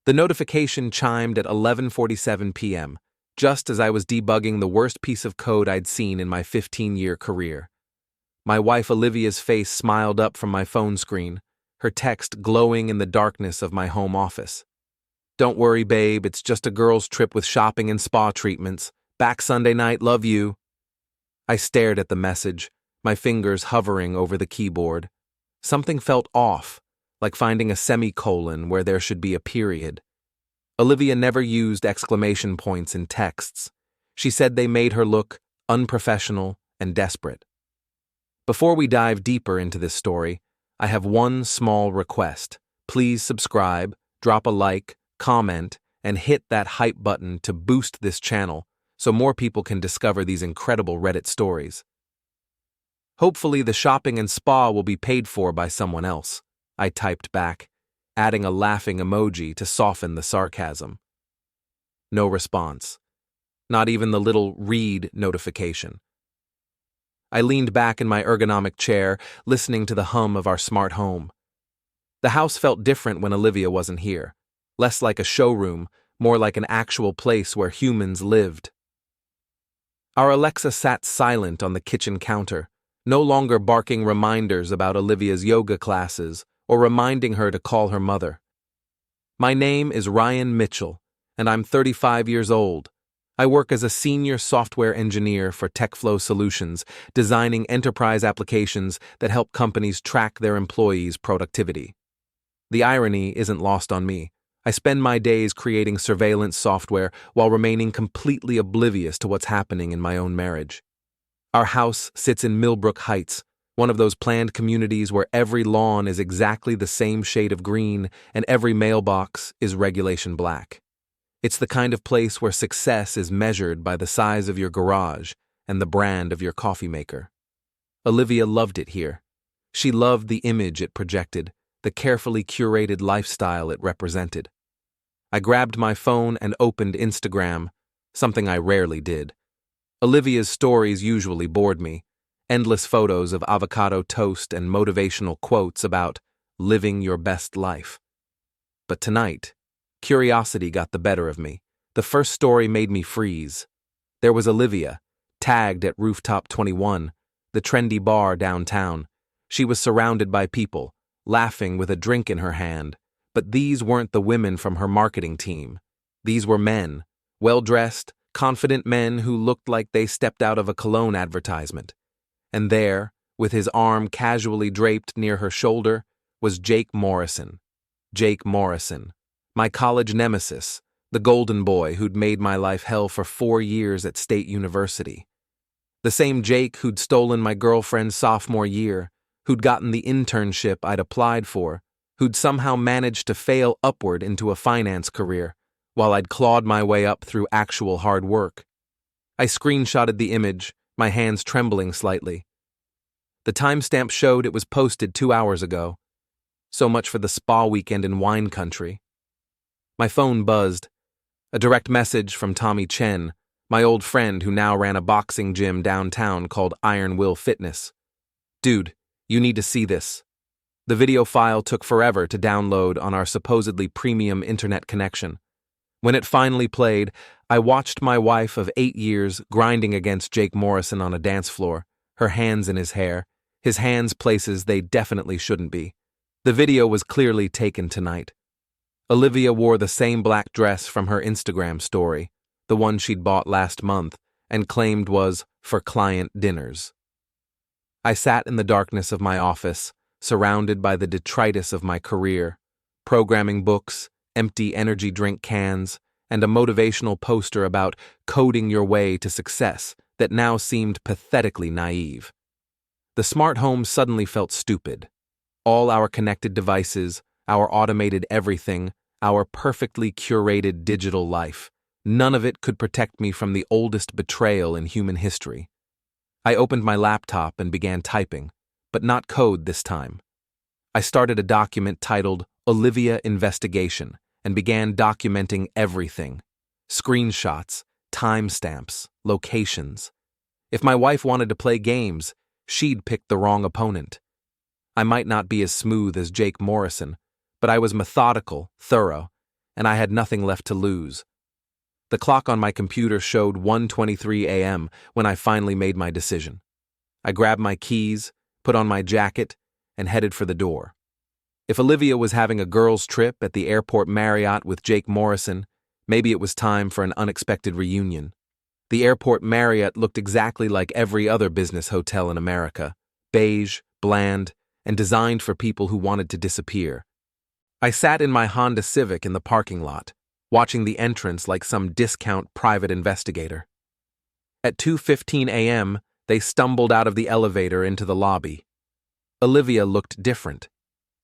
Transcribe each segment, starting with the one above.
The notification chimed at 11:47 p.m., just as I was debugging the worst piece of code I'd seen in my 15-year career. My wife Olivia's face smiled up from my phone screen, her text glowing in the darkness of my home office. "Don't worry, babe, it's just a girl's trip with shopping and spa treatments. Back Sunday night, love you." I stared at the message, my fingers hovering over the keyboard. Something felt off, like finding a semicolon where there should be a period. Olivia never used exclamation points in texts. She said they made her look unprofessional and desperate. Before we dive deeper into this story, I have one small request. Please subscribe, drop a like, comment, and hit that hype button to boost this channel so more people can discover these incredible Reddit stories. "Hopefully the shopping and spa will be paid for by someone else," I typed back, adding a laughing emoji to soften the sarcasm. No response. Not even the little read notification. I leaned back in my ergonomic chair, listening to the hum of our smart home. The house felt different when Olivia wasn't here. Less like a showroom, more like an actual place where humans lived. Our Alexa sat silent on the kitchen counter, no longer barking reminders about Olivia's yoga classes or reminding her to call her mother. "My name is Ryan Mitchell, and I'm 35 years old. I work as a senior software engineer for TechFlow Solutions, designing enterprise applications that help companies track their employees' productivity. The irony isn't lost on me. I spend my days creating surveillance software while remaining completely oblivious to what's happening in my own marriage. Our house sits in Millbrook Heights, one of those planned communities where every lawn is exactly the same shade of green and every mailbox is regulation black. It's the kind of place where success is measured by the size of your garage and the brand of your coffee maker. Olivia loved it here. She loved the image it projected, the carefully curated lifestyle it represented. I grabbed my phone and opened Instagram, something I rarely did. Olivia's stories usually bored me. Endless photos of avocado toast and motivational quotes about living your best life. But tonight, curiosity got the better of me. The first story made me freeze. There was Olivia, tagged at Rooftop 21, the trendy bar downtown. She was surrounded by people, laughing with a drink in her hand. But these weren't the women from her marketing team. These were men, well-dressed, confident men who looked like they stepped out of a cologne advertisement. And there, with his arm casually draped near her shoulder, was Jake Morrison. Jake Morrison, my college nemesis, the golden boy who'd made my life hell for 4 years at State University. The same Jake who'd stolen my girlfriend's sophomore year, who'd gotten the internship I'd applied for, who'd somehow managed to fail upward into a finance career, while I'd clawed my way up through actual hard work. I screenshotted the image, my hands trembling slightly. The timestamp showed it was posted 2 hours ago. So much for the spa weekend in wine country. My phone buzzed. A direct message from Tommy Chen, my old friend who now ran a boxing gym downtown called Iron Will Fitness. "Dude, you need to see this." The video file took forever to download on our supposedly premium internet connection. When it finally played, I watched my wife of 8 years grinding against Jake Morrison on a dance floor, her hands in his hair, his hands places they definitely shouldn't be. The video was clearly taken tonight. Olivia wore the same black dress from her Instagram story, the one she'd bought last month, and claimed was for client dinners. I sat in the darkness of my office, surrounded by the detritus of my career, programming books, empty energy drink cans, and a motivational poster about coding your way to success that now seemed pathetically naive. The smart home suddenly felt stupid. All our connected devices, our automated everything, our perfectly curated digital life, none of it could protect me from the oldest betrayal in human history. I opened my laptop and began typing, but not code this time. I started a document titled Olivia Investigation and began documenting everything. Screenshots, timestamps, locations. If my wife wanted to play games, she'd pick the wrong opponent. I might not be as smooth as Jake Morrison, but I was methodical, thorough, and I had nothing left to lose. The clock on my computer showed 1:23 a.m. when I finally made my decision. I grabbed my keys, put on my jacket, and headed for the door. If Olivia was having a girls' trip at the airport Marriott with Jake Morrison, maybe it was time for an unexpected reunion. The airport Marriott looked exactly like every other business hotel in America, beige, bland, and designed for people who wanted to disappear. I sat in my Honda Civic in the parking lot, watching the entrance like some discount private investigator. At 2:15 a.m., they stumbled out of the elevator into the lobby. Olivia looked different.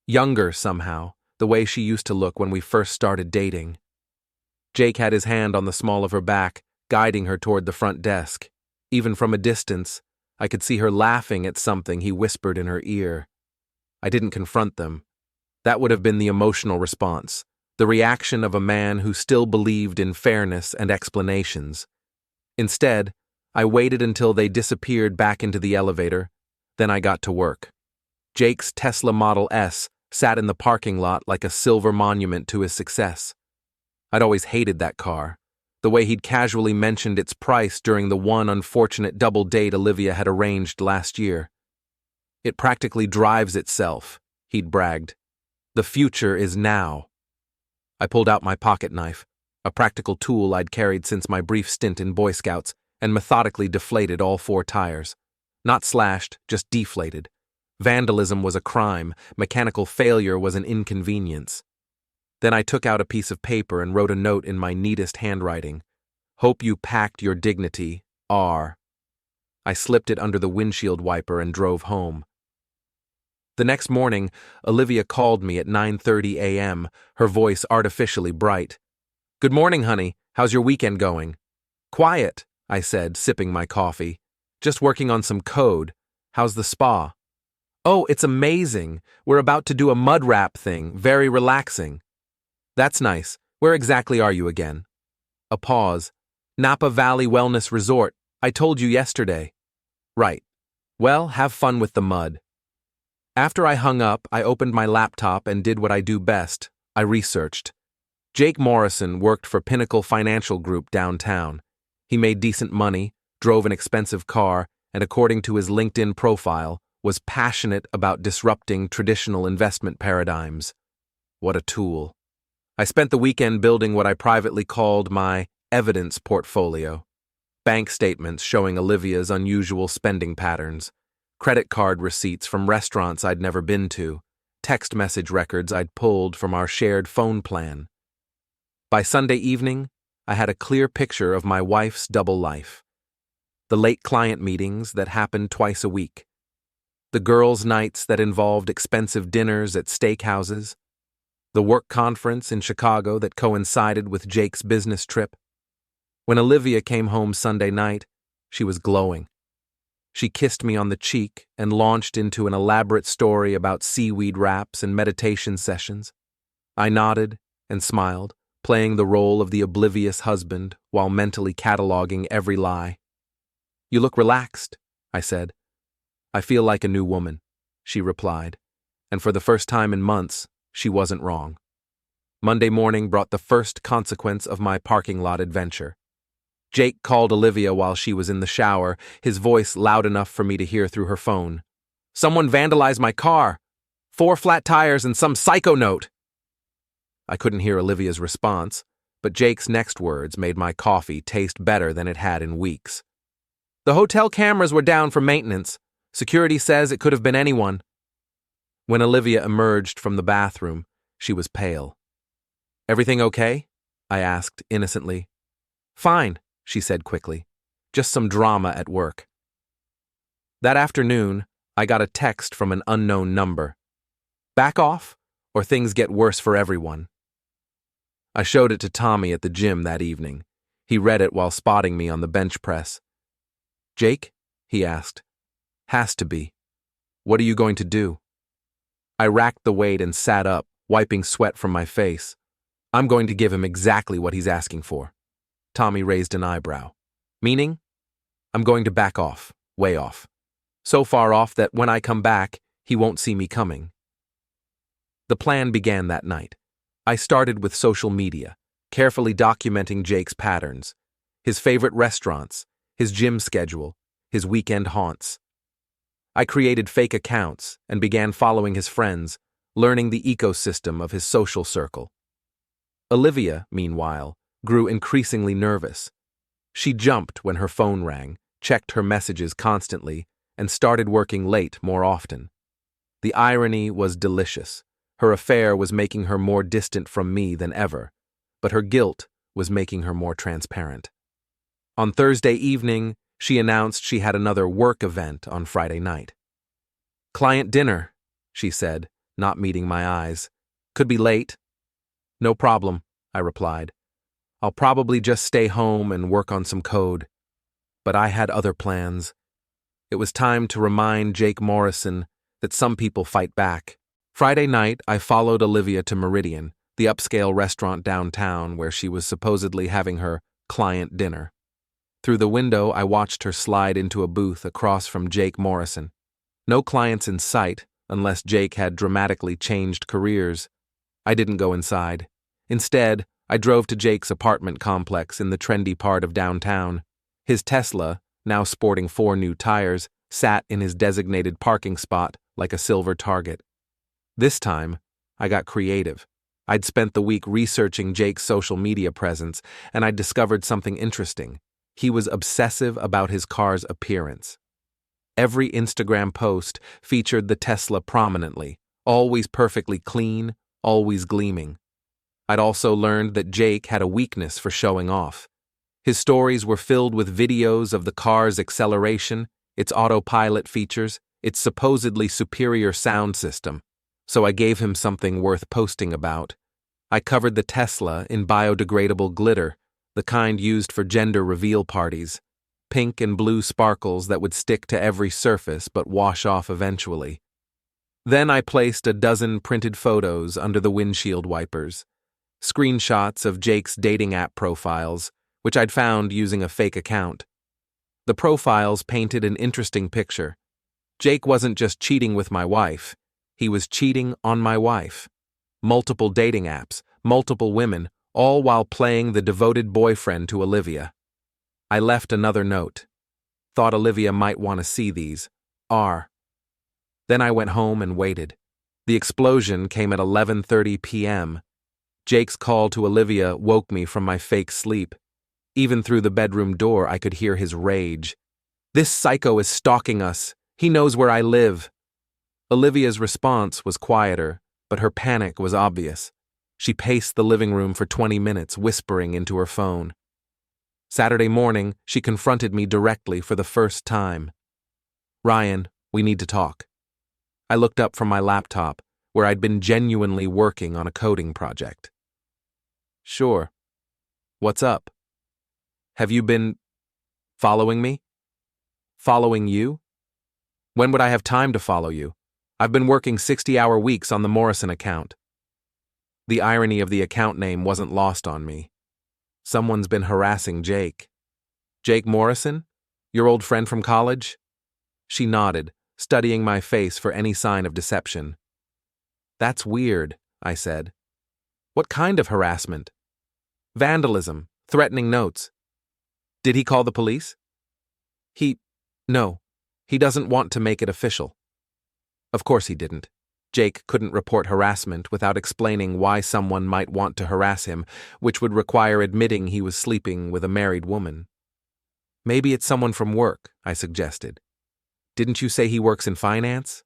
Younger somehow, the way she used to look when we first started dating. Jake had his hand on the small of her back, guiding her toward the front desk. Even from a distance, I could see her laughing at something he whispered in her ear. I didn't confront them. That would have been the emotional response, the reaction of a man who still believed in fairness and explanations. Instead, I waited until they disappeared back into the elevator, then I got to work. Jake's Tesla Model S sat in the parking lot like a silver monument to his success. I'd always hated that car, the way he'd casually mentioned its price during the one unfortunate double date Olivia had arranged last year. It practically drives itself, he'd bragged. The future is now. I pulled out my pocket knife, a practical tool I'd carried since my brief stint in Boy Scouts, and methodically deflated all 4 tires. Not slashed, just deflated. Vandalism was a crime, mechanical failure was an inconvenience. Then I took out a piece of paper and wrote a note in my neatest handwriting. Hope you packed your dignity, R. I slipped it under the windshield wiper and drove home. The next morning, Olivia called me at 9:30 a.m., her voice artificially bright. Good morning, honey. How's your weekend going? Quiet, I said, sipping my coffee. Just working on some code. How's the spa? Oh, it's amazing. We're about to do a mud wrap thing, very relaxing. That's nice. Where exactly are you again? A pause. Napa Valley Wellness Resort. I told you yesterday. Right. Well, have fun with the mud. After I hung up, I opened my laptop and did what I do best. I researched. Jake Morrison worked for Pinnacle Financial Group downtown. He made decent money, drove an expensive car, and according to his LinkedIn profile, was passionate about disrupting traditional investment paradigms. What a tool. I spent the weekend building what I privately called my evidence portfolio. Bank statements showing Olivia's unusual spending patterns, credit card receipts from restaurants I'd never been to, text message records I'd pulled from our shared phone plan. By Sunday evening, I had a clear picture of my wife's double life. The late client meetings that happened twice a week. The girls' nights that involved expensive dinners at steakhouses. The work conference in Chicago that coincided with Jake's business trip. When Olivia came home Sunday night, she was glowing. She kissed me on the cheek and launched into an elaborate story about seaweed wraps and meditation sessions. I nodded and smiled, playing the role of the oblivious husband while mentally cataloging every lie. You look relaxed, I said. I feel like a new woman, she replied, and for the first time in months, she wasn't wrong. Monday morning brought the first consequence of my parking lot adventure. Jake called Olivia while she was in the shower, his voice loud enough for me to hear through her phone. Someone vandalized my car. 4 flat tires and some psycho note. I couldn't hear Olivia's response, but Jake's next words made my coffee taste better than it had in weeks. The hotel cameras were down for maintenance. Security says it could have been anyone. When Olivia emerged from the bathroom, she was pale. Everything okay? I asked innocently. Fine, she said quickly. Just some drama at work. That afternoon, I got a text from an unknown number. Back off, or things get worse for everyone. I showed it to Tommy at the gym that evening. He read it while spotting me on the bench press. Jake? He asked. Has to be. What are you going to do? I racked the weight and sat up, wiping sweat from my face. I'm going to give him exactly what he's asking for. Tommy raised an eyebrow. Meaning? I'm going to back off, way off. So far off that when I come back, he won't see me coming. The plan began that night. I started with social media, carefully documenting Jake's patterns, his favorite restaurants, his gym schedule, his weekend haunts. I created fake accounts and began following his friends, learning the ecosystem of his social circle. Olivia, meanwhile, grew increasingly nervous. She jumped when her phone rang, checked her messages constantly, and started working late more often. The irony was delicious. Her affair was making her more distant from me than ever, but her guilt was making her more transparent. On Thursday evening, she announced she had another work event on Friday night. "Client dinner," she said, not meeting my eyes. "Could be late." "No problem," I replied. "I'll probably just stay home and work on some code." But I had other plans. It was time to remind Jake Morrison that some people fight back. Friday night, I followed Olivia to Meridian, the upscale restaurant downtown where she was supposedly having her client dinner. Through the window, I watched her slide into a booth across from Jake Morrison. No clients in sight, unless Jake had dramatically changed careers. I didn't go inside. Instead, I drove to Jake's apartment complex in the trendy part of downtown. His Tesla, now sporting 4 new tires, sat in his designated parking spot like a silver target. This time, I got creative. I'd spent the week researching Jake's social media presence, and I'd discovered something interesting. He was obsessive about his car's appearance. Every Instagram post featured the Tesla prominently, always perfectly clean, always gleaming. I'd also learned that Jake had a weakness for showing off. His stories were filled with videos of the car's acceleration, its autopilot features, its supposedly superior sound system. So I gave him something worth posting about. I covered the Tesla in biodegradable glitter, the kind used for gender reveal parties, pink and blue sparkles that would stick to every surface but wash off eventually. Then I placed a dozen printed photos under the windshield wipers, screenshots of Jake's dating app profiles, which I'd found using a fake account. The profiles painted an interesting picture. Jake wasn't just cheating with my wife, he was cheating on my wife. Multiple dating apps, multiple women, all while playing the devoted boyfriend to Olivia. I left another note. Thought Olivia might want to see these. R. Then I went home and waited. The explosion came at 11:30 p.m. Jake's call to Olivia woke me from my fake sleep. Even through the bedroom door, I could hear his rage. "This psycho is stalking us. He knows where I live." Olivia's response was quieter, but her panic was obvious. She paced the living room for 20 minutes, whispering into her phone. Saturday morning, she confronted me directly for the first time. "Ryan, we need to talk." I looked up from my laptop, where I'd been genuinely working on a coding project. "Sure. What's up? Have you been following me?" "Following you? When would I have time to follow you? I've been working 60-hour weeks on the Morrison account." The irony of the account name wasn't lost on me. Someone's been harassing Jake. "Jake Morrison? Your old friend from college?" She nodded, studying my face for any sign of deception. "That's weird," I said. "What kind of harassment?" "Vandalism, threatening notes." "Did he call the police?" No, he doesn't want to make it official." Of course he didn't. Jake couldn't report harassment without explaining why someone might want to harass him, which would require admitting he was sleeping with a married woman. "Maybe it's someone from work," I suggested. "Didn't you say he works in finance?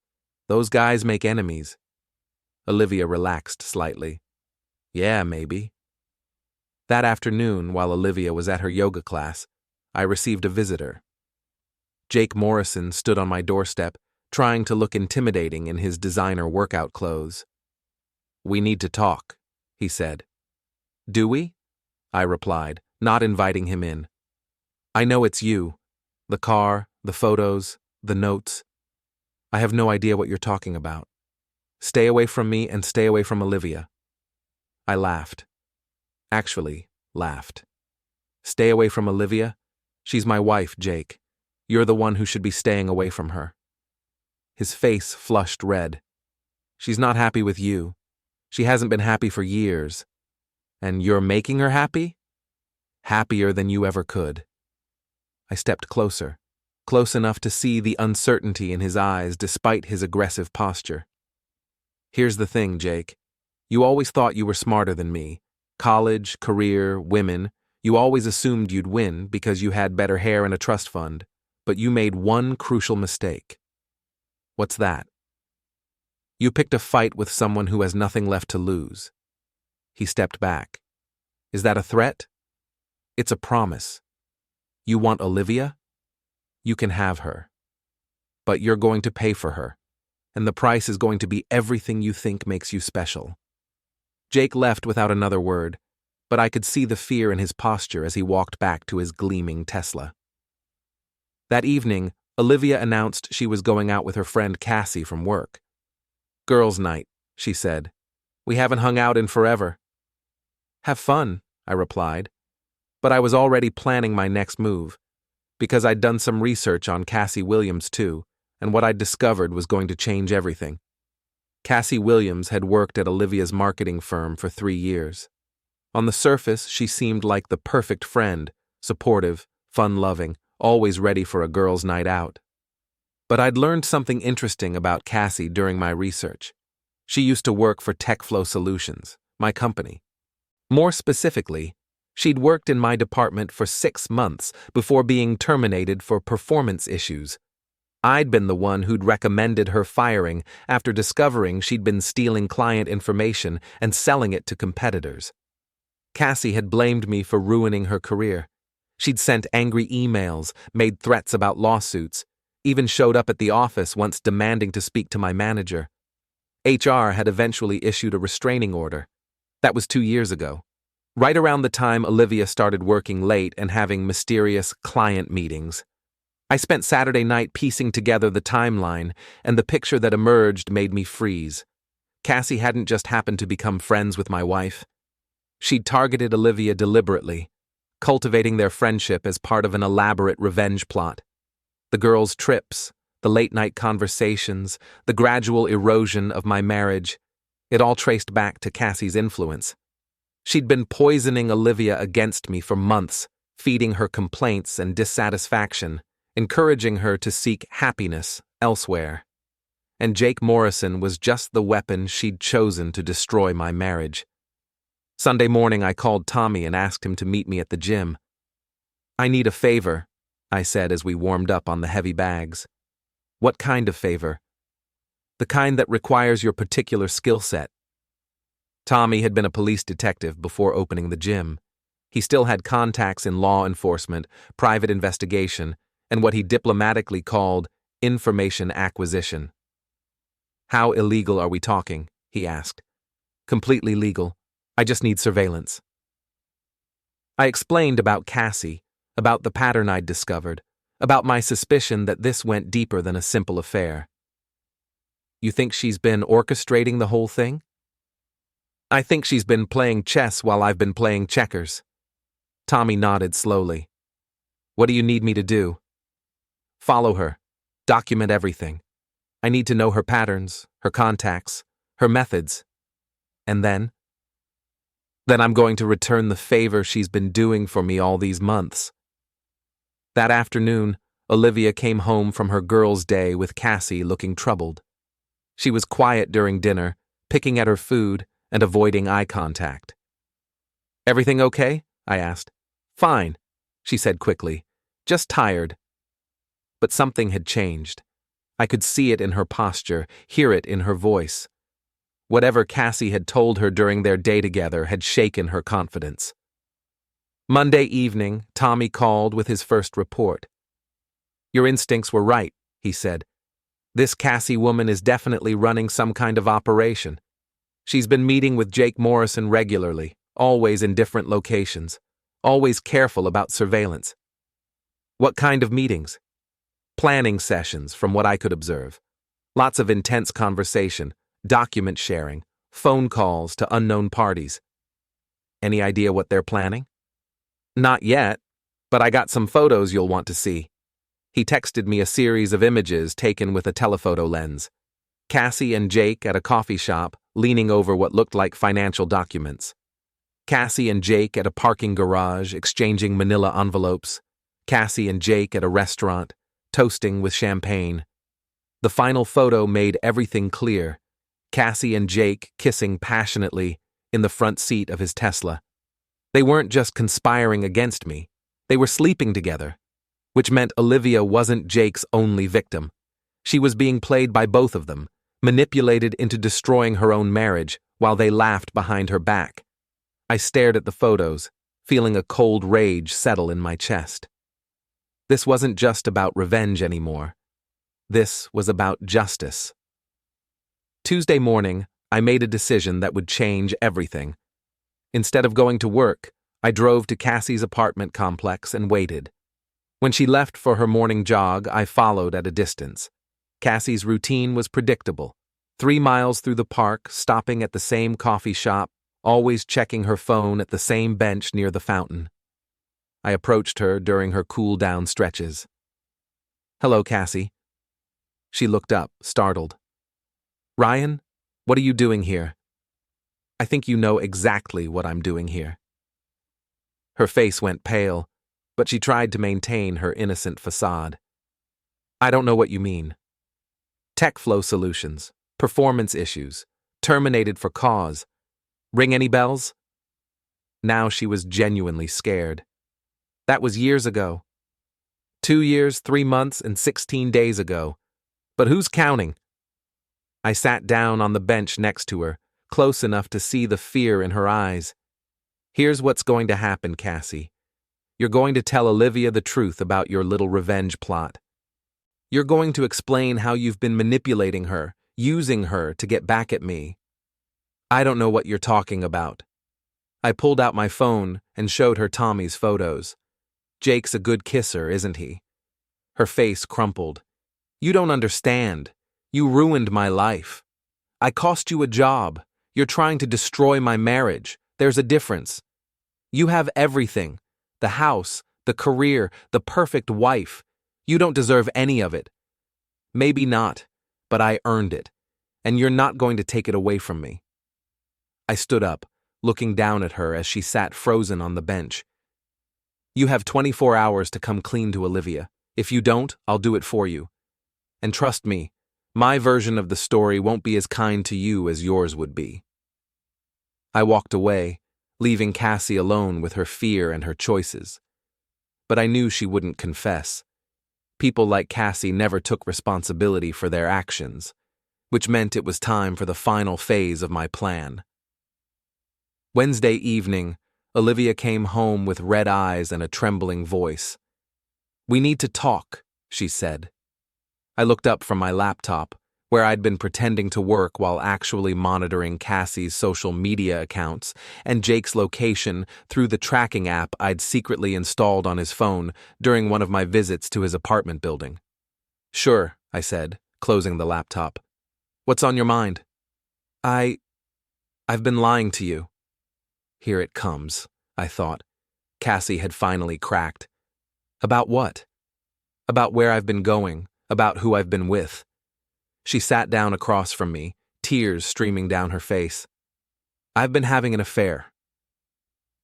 Those guys make enemies." Olivia relaxed slightly. "Yeah, maybe." That afternoon, while Olivia was at her yoga class, I received a visitor. Jake Morrison stood on my doorstep, trying to look intimidating in his designer workout clothes. "We need to talk," he said. "Do we?" I replied, not inviting him in. "I know it's you. The car, the photos, the notes. I have no idea what you're talking about. Stay away from me and stay away from Olivia." I laughed. Actually, laughed. "Stay away from Olivia? She's my wife, Jake. You're the one who should be staying away from her." His face flushed red. "She's not happy with you. She hasn't been happy for years. And you're making her happy? Happier than you ever could. I stepped closer, close enough to see the uncertainty in his eyes despite his aggressive posture. Here's the thing, Jake. You always thought you were smarter than me. College, career, women. You always assumed you'd win because you had better hair and a trust fund. But you made one crucial mistake. What's that? You picked a fight with someone who has nothing left to lose. He stepped back. Is that a threat? It's a promise. You want Olivia? You can have her. But you're going to pay for her, and the price is going to be everything you think makes you special. Jake left without another word, but I could see the fear in his posture as he walked back to his gleaming Tesla. That evening, Olivia announced she was going out with her friend Cassie from work. Girls' night, she said. We haven't hung out in forever. Have fun, I replied. But I was already planning my next move, because I'd done some research on Cassie Williams too, and what I'd discovered was going to change everything. Cassie Williams had worked at Olivia's marketing firm for 3 years. On the surface, she seemed like the perfect friend, supportive, fun-loving, always ready for a girls' night out. But I'd learned something interesting about Cassie during my research. She used to work for TechFlow Solutions, my company. More specifically, she'd worked in my department for 6 months before being terminated for performance issues. I'd been the one who'd recommended her firing after discovering she'd been stealing client information and selling it to competitors. Cassie had blamed me for ruining her career. She'd sent angry emails, made threats about lawsuits, even showed up at the office once demanding to speak to my manager. HR had eventually issued a restraining order. That was 2 years ago. Right around the time Olivia started working late and having mysterious client meetings. I spent Saturday night piecing together the timeline, and the picture that emerged made me freeze. Cassie hadn't just happened to become friends with my wife. She'd targeted Olivia deliberately, cultivating their friendship as part of an elaborate revenge plot. The girls' trips, the late-night conversations, the gradual erosion of my marriage, it all traced back to Cassie's influence. She'd been poisoning Olivia against me for months, feeding her complaints and dissatisfaction, encouraging her to seek happiness elsewhere. And Jake Morrison was just the weapon she'd chosen to destroy my marriage. Sunday morning, I called Tommy and asked him to meet me at the gym. I need a favor, I said as we warmed up on the heavy bags. What kind of favor? The kind that requires your particular skill set. Tommy had been a police detective before opening the gym. He still had contacts in law enforcement, private investigation, and what he diplomatically called information acquisition. How illegal are we talking? He asked. Completely legal. I just need surveillance. I explained about Cassie, about the pattern I'd discovered, about my suspicion that this went deeper than a simple affair. You think she's been orchestrating the whole thing? I think she's been playing chess while I've been playing checkers. Tommy nodded slowly. What do you need me to do? Follow her. Document everything. I need to know her patterns, her contacts, her methods. And then? Then I'm going to return the favor she's been doing for me all these months. That afternoon, Olivia came home from her girls' day with Cassie looking troubled. She was quiet during dinner, picking at her food and avoiding eye contact. Everything okay? I asked. Fine, she said quickly. Just tired. But something had changed. I could see it in her posture, hear it in her voice. Whatever Cassie had told her during their day together had shaken her confidence. Monday evening, Tommy called with his first report. Your instincts were right, he said. This Cassie woman is definitely running some kind of operation. She's been meeting with Jake Morrison regularly, always in different locations, always careful about surveillance. What kind of meetings? Planning sessions, from what I could observe. Lots of intense conversation, document sharing, phone calls to unknown parties. Any idea what they're planning? Not yet, but I got some photos you'll want to see. He texted me a series of images taken with a telephoto lens. Cassie and Jake at a coffee shop, leaning over what looked like financial documents. Cassie and Jake at a parking garage exchanging manila envelopes. Cassie and Jake at a restaurant, toasting with champagne. The final photo made everything clear. Cassie and Jake kissing passionately in the front seat of his Tesla. They weren't just conspiring against me, they were sleeping together, which meant Olivia wasn't Jake's only victim. She was being played by both of them, manipulated into destroying her own marriage while they laughed behind her back. I stared at the photos, feeling a cold rage settle in my chest. This wasn't just about revenge anymore. This was about justice. Tuesday morning, I made a decision that would change everything. Instead of going to work, I drove to Cassie's apartment complex and waited. When she left for her morning jog, I followed at a distance. Cassie's routine was predictable. 3 miles through the park, stopping at the same coffee shop, always checking her phone at the same bench near the fountain. I approached her during her cool-down stretches. "Hello, Cassie." She looked up, startled. "Ryan, what are you doing here?" "I think you know exactly what I'm doing here." Her face went pale, but she tried to maintain her innocent facade. "I don't know what you mean." "Tech flow solutions, performance issues, terminated for cause. Ring any bells?" Now she was genuinely scared. "That was years ago. 2 years, 3 months, and 16 days ago. But who's counting?" I sat down on the bench next to her, close enough to see the fear in her eyes. "Here's what's going to happen, Cassie. You're going to tell Olivia the truth about your little revenge plot. You're going to explain how you've been manipulating her, using her to get back at me." "I don't know what you're talking about." I pulled out my phone and showed her Tommy's photos. "Jake's a good kisser, isn't he?" Her face crumpled. "You don't understand. You ruined my life. I cost you a job. You're trying to destroy my marriage. There's a difference. You have everything. The house, the career, the perfect wife. You don't deserve any of it. Maybe not, but I earned it, and you're not going to take it away from me." I stood up, looking down at her as she sat frozen on the bench. "You have 24 hours to come clean to Olivia. If you don't, I'll do it for you. And trust me, my version of the story won't be as kind to you as yours would be." I walked away, leaving Cassie alone with her fear and her choices. But I knew she wouldn't confess. People like Cassie never took responsibility for their actions, which meant it was time for the final phase of my plan. Wednesday evening, Olivia came home with red eyes and a trembling voice. "We need to talk," she said. I looked up from my laptop, where I'd been pretending to work while actually monitoring Cassie's social media accounts and Jake's location through the tracking app I'd secretly installed on his phone during one of my visits to his apartment building. "Sure," I said, closing the laptop. "What's on your mind?" I've been lying to you." Here it comes, I thought. Cassie had finally cracked. "About what?" "About where I've been going, about who I've been with." She sat down across from me, tears streaming down her face. "I've been having an affair."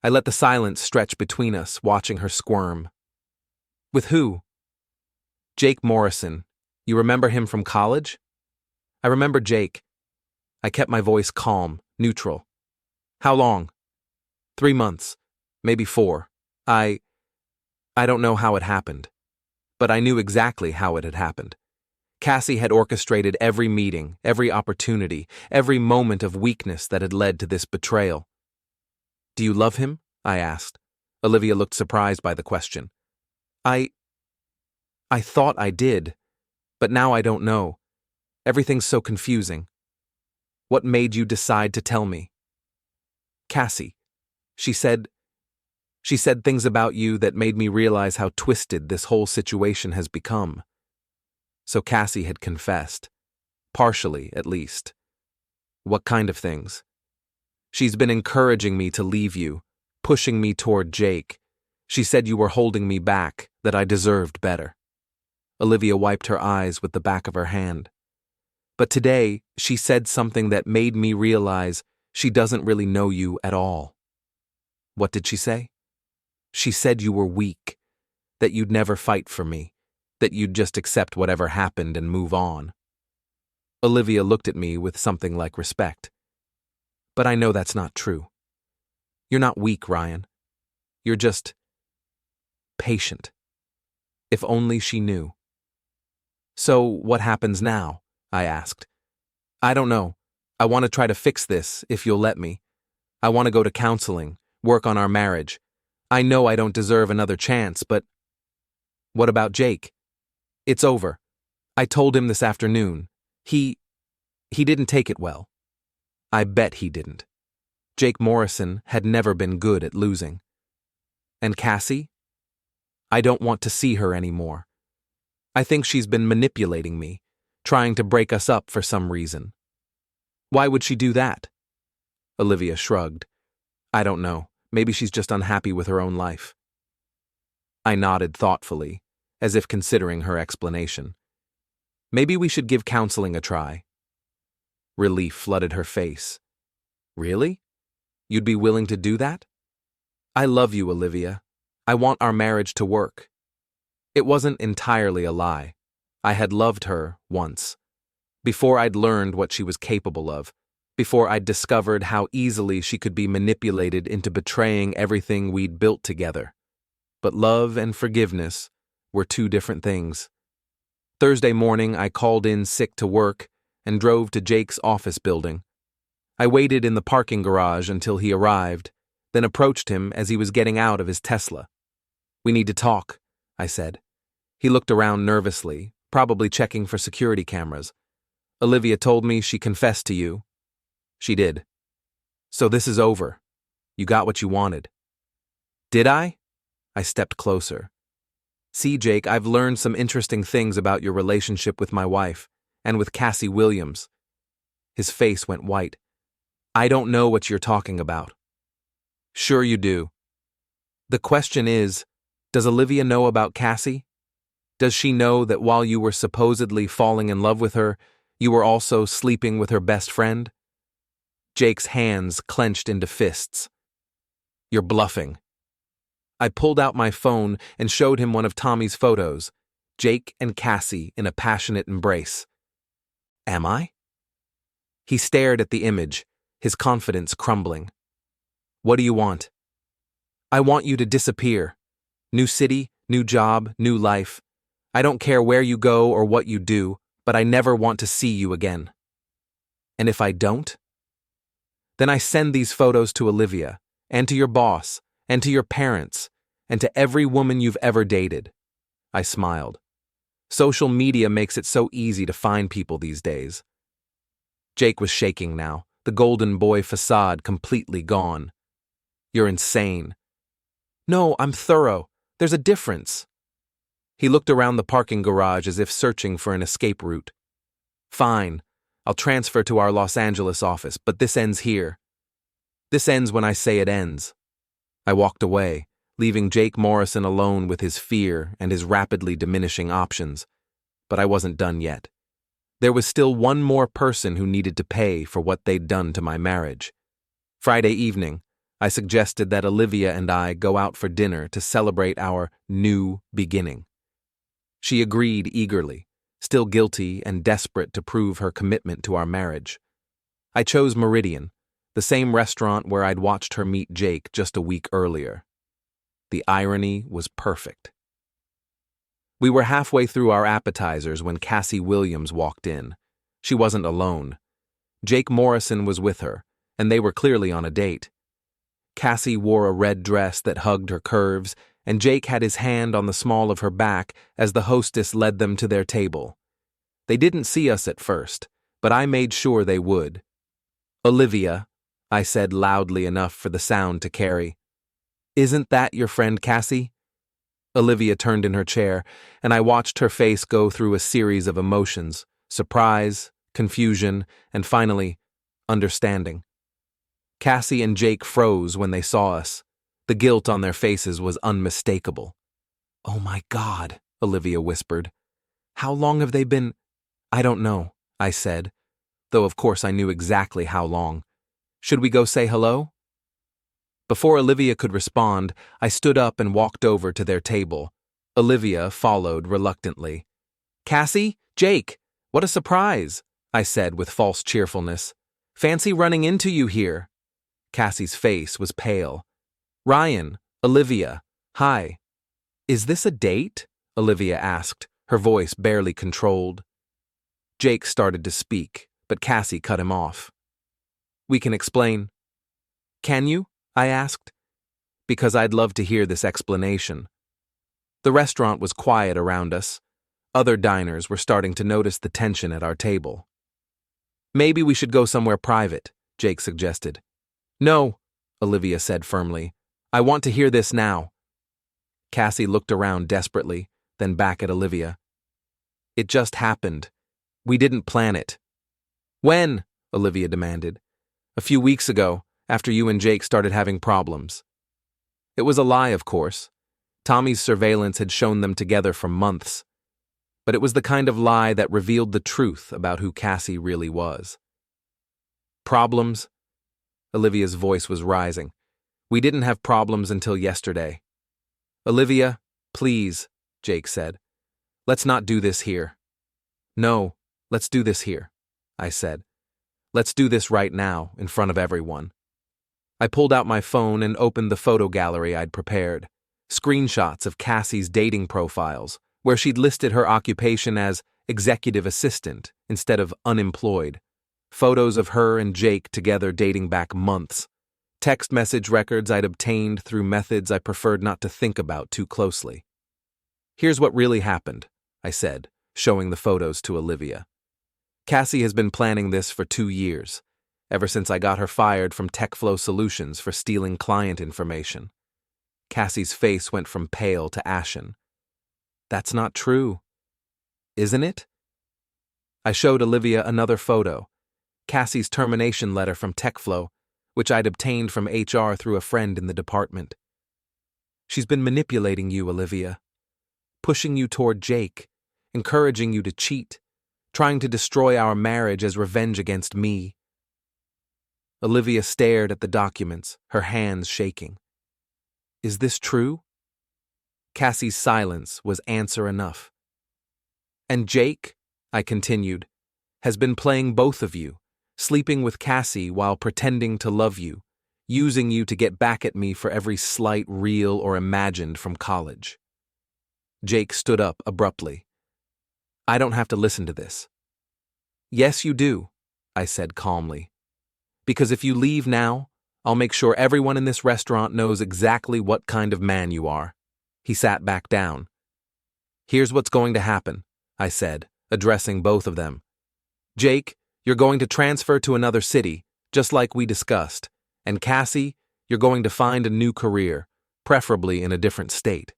I let the silence stretch between us, watching her squirm. "With who?" "Jake Morrison. You remember him from college?" "I remember Jake." I kept my voice calm, neutral. "How long?" 3 months, maybe 4. I don't know how it happened. But I knew exactly how it had happened. Cassie had orchestrated every meeting, every opportunity, every moment of weakness that had led to this betrayal. "Do you love him?" I asked. Olivia looked surprised by the question. I thought I did, but now I don't know. Everything's so confusing." "What made you decide to tell me?" "Cassie. She said things about you that made me realize how twisted this whole situation has become." So Cassie had confessed. Partially, at least. "What kind of things?" "She's been encouraging me to leave you, pushing me toward Jake. She said you were holding me back, that I deserved better." Olivia wiped her eyes with the back of her hand. But today, she said something that made me realize she doesn't really know you at all. What did she say? She said you were weak, that you'd never fight for me, that you'd just accept whatever happened and move on. Olivia looked at me with something like respect. But I know that's not true. You're not weak, Ryan. You're just patient. If only she knew. So what happens now? I asked. I don't know. I want to try to fix this, if you'll let me. I want to go to counseling, work on our marriage. I know I don't deserve another chance, but... What about Jake? It's over. I told him this afternoon. He didn't take it well. I bet he didn't. Jake Morrison had never been good at losing. And Cassie? I don't want to see her anymore. I think she's been manipulating me, trying to break us up for some reason. Why would she do that? Olivia shrugged. I don't know. Maybe she's just unhappy with her own life. I nodded thoughtfully, as if considering her explanation. Maybe we should give counseling a try. Relief flooded her face. Really? You'd be willing to do that? I love you, Olivia. I want our marriage to work. It wasn't entirely a lie. I had loved her once. Before I'd learned what she was capable of, before I'd discovered how easily she could be manipulated into betraying everything we'd built together. But love and forgiveness were two different things. Thursday morning, I called in sick to work and drove to Jake's office building. I waited in the parking garage until he arrived, then approached him as he was getting out of his Tesla. We need to talk, I said. He looked around nervously, probably checking for security cameras. Olivia told me she confessed to you. She did. So this is over. You got what you wanted. Did I? I stepped closer. See, Jake, I've learned some interesting things about your relationship with my wife and with Cassie Williams. His face went white. I don't know what you're talking about. Sure you do. The question is, does Olivia know about Cassie? Does she know that while you were supposedly falling in love with her, you were also sleeping with her best friend? Jake's hands clenched into fists. You're bluffing. I pulled out my phone and showed him one of Tommy's photos, Jake and Cassie in a passionate embrace. Am I? He stared at the image, his confidence crumbling. What do you want? I want you to disappear. New city, new job, new life. I don't care where you go or what you do, but I never want to see you again. And if I don't? Then I send these photos to Olivia, and to your boss, and to your parents, and to every woman you've ever dated. I smiled. Social media makes it so easy to find people these days. Jake was shaking now, the golden boy facade completely gone. You're insane. No, I'm thorough. There's a difference. He looked around the parking garage as if searching for an escape route. Fine, I'll transfer to our Los Angeles office, but this ends here. This ends when I say it ends. I walked away, leaving Jake Morrison alone with his fear and his rapidly diminishing options. But I wasn't done yet. There was still one more person who needed to pay for what they'd done to my marriage. Friday evening, I suggested that Olivia and I go out for dinner to celebrate our new beginning. She agreed eagerly, still guilty and desperate to prove her commitment to our marriage. I chose Meridian, the same restaurant where I'd watched her meet Jake just a week earlier. The irony was perfect. We were halfway through our appetizers when Cassie Williams walked in. She wasn't alone. Jake Morrison was with her, and they were clearly on a date. Cassie wore a red dress that hugged her curves, and Jake had his hand on the small of her back as the hostess led them to their table. They didn't see us at first, but I made sure they would. Olivia, I said loudly enough for the sound to carry. Isn't that your friend Cassie? Olivia turned in her chair, and I watched her face go through a series of emotions, surprise, confusion, and finally, understanding. Cassie and Jake froze when they saw us. The guilt on their faces was unmistakable. Oh my God, Olivia whispered. How long have they been? I don't know, I said, though of course I knew exactly how long. Should we go say hello? Before Olivia could respond, I stood up and walked over to their table. Olivia followed reluctantly. Cassie? Jake? What a surprise, I said with false cheerfulness. Fancy running into you here. Cassie's face was pale. Ryan, Olivia, hi. Is this a date? Olivia asked, her voice barely controlled. Jake started to speak, but Cassie cut him off. We can explain. Can you? I asked. Because I'd love to hear this explanation. The restaurant was quiet around us. Other diners were starting to notice the tension at our table. Maybe we should go somewhere private, Jake suggested. No, Olivia said firmly. I want to hear this now. Cassie looked around desperately, then back at Olivia. It just happened. We didn't plan it. When? Olivia demanded. A few weeks ago, after you and Jake started having problems. It was a lie, of course. Tommy's surveillance had shown them together for months. But it was the kind of lie that revealed the truth about who Cassie really was. Problems? Olivia's voice was rising. We didn't have problems until yesterday. Olivia, please, Jake said. Let's not do this here. No, let's do this here, I said. Let's do this right now, in front of everyone. I pulled out my phone and opened the photo gallery I'd prepared. Screenshots of Cassie's dating profiles, where she'd listed her occupation as executive assistant instead of unemployed. Photos of her and Jake together dating back months. Text message records I'd obtained through methods I preferred not to think about too closely. Here's what really happened, I said, showing the photos to Olivia. Cassie has been planning this for 2 years, ever since I got her fired from TechFlow Solutions for stealing client information. Cassie's face went from pale to ashen. That's not true. Isn't it? I showed Olivia another photo, Cassie's termination letter from TechFlow, which I'd obtained from HR through a friend in the department. She's been manipulating you, Olivia. Pushing you toward Jake, encouraging you to cheat, trying to destroy our marriage as revenge against me. Olivia stared at the documents, her hands shaking. Is this true? Cassie's silence was answer enough. And Jake, I continued, has been playing both of you, sleeping with Cassie while pretending to love you, using you to get back at me for every slight real or imagined from college. Jake stood up abruptly. I don't have to listen to this. Yes, you do, I said calmly. Because if you leave now, I'll make sure everyone in this restaurant knows exactly what kind of man you are. He sat back down. Here's what's going to happen, I said, addressing both of them. Jake, you're going to transfer to another city, just like we discussed. And Cassie, you're going to find a new career, preferably in a different state.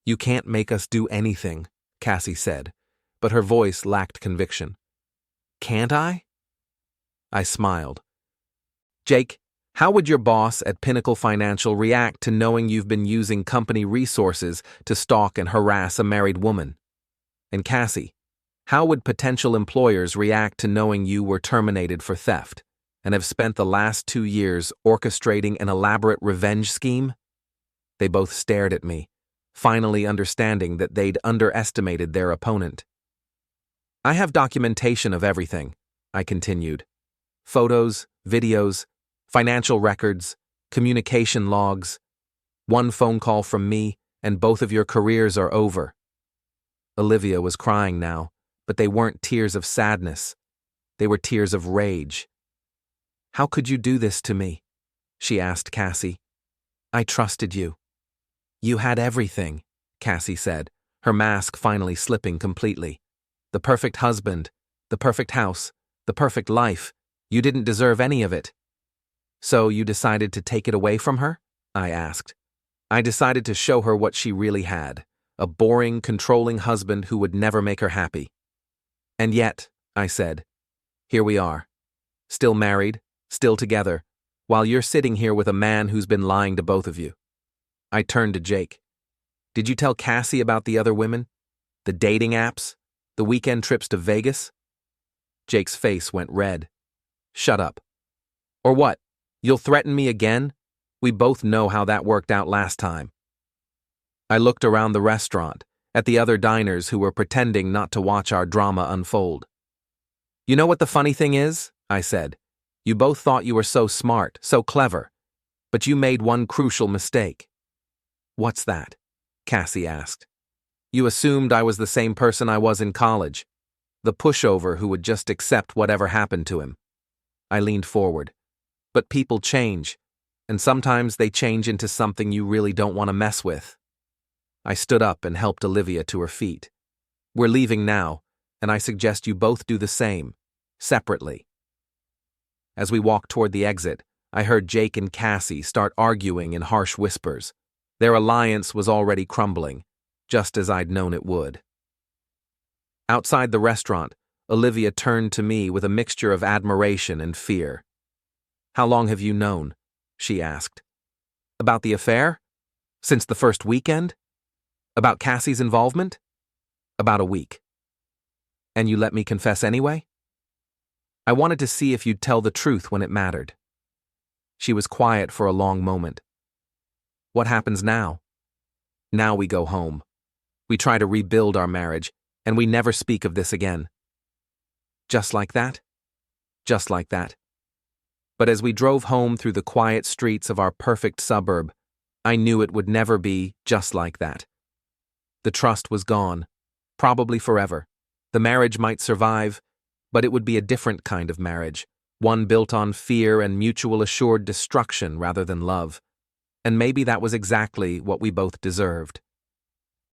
You can't make us do anything, Cassie said, but her voice lacked conviction. Can't I? I smiled. Jake, how would your boss at Pinnacle Financial react to knowing you've been using company resources to stalk and harass a married woman? And Cassie, how would potential employers react to knowing you were terminated for theft and have spent the last 2 years orchestrating an elaborate revenge scheme? They both stared at me, finally understanding that they'd underestimated their opponent. I have documentation of everything, I continued. Photos, videos, financial records, communication logs. One phone call from me, and both of your careers are over. Olivia was crying now, but they weren't tears of sadness. They were tears of rage. How could you do this to me? She asked Cassie. I trusted you. You had everything, Cassie said, her mask finally slipping completely. The perfect husband, the perfect house, the perfect life. You didn't deserve any of it. So you decided to take it away from her? I asked. I decided to show her what she really had, a boring, controlling husband who would never make her happy. And yet, I said, here we are, still married, still together, while you're sitting here with a man who's been lying to both of you. I turned to Jake. Did you tell Cassie about the other women? The dating apps? The weekend trips to Vegas? Jake's face went red. Shut up. Or what? You'll threaten me again? We both know how that worked out last time. I looked around the restaurant, at the other diners who were pretending not to watch our drama unfold. You know what the funny thing is? I said. You both thought you were so smart, so clever. But you made one crucial mistake. What's that? Cassie asked. You assumed I was the same person I was in college. The pushover who would just accept whatever happened to him. I leaned forward. But people change, and sometimes they change into something you really don't want to mess with. I stood up and helped Olivia to her feet. We're leaving now, and I suggest you both do the same, separately. As we walked toward the exit, I heard Jake and Cassie start arguing in harsh whispers. Their alliance was already crumbling, just as I'd known it would. Outside the restaurant, Olivia turned to me with a mixture of admiration and fear. How long have you known? She asked. About the affair? Since the first weekend? About Cassie's involvement? About a week. And you let me confess anyway? I wanted to see if you'd tell the truth when it mattered. She was quiet for a long moment. What happens now? Now we go home. We try to rebuild our marriage, and we never speak of this again. Just like that? Just like that. But as we drove home through the quiet streets of our perfect suburb, I knew it would never be just like that. The trust was gone, probably forever. The marriage might survive, but it would be a different kind of marriage, one built on fear and mutual assured destruction rather than love. And maybe that was exactly what we both deserved.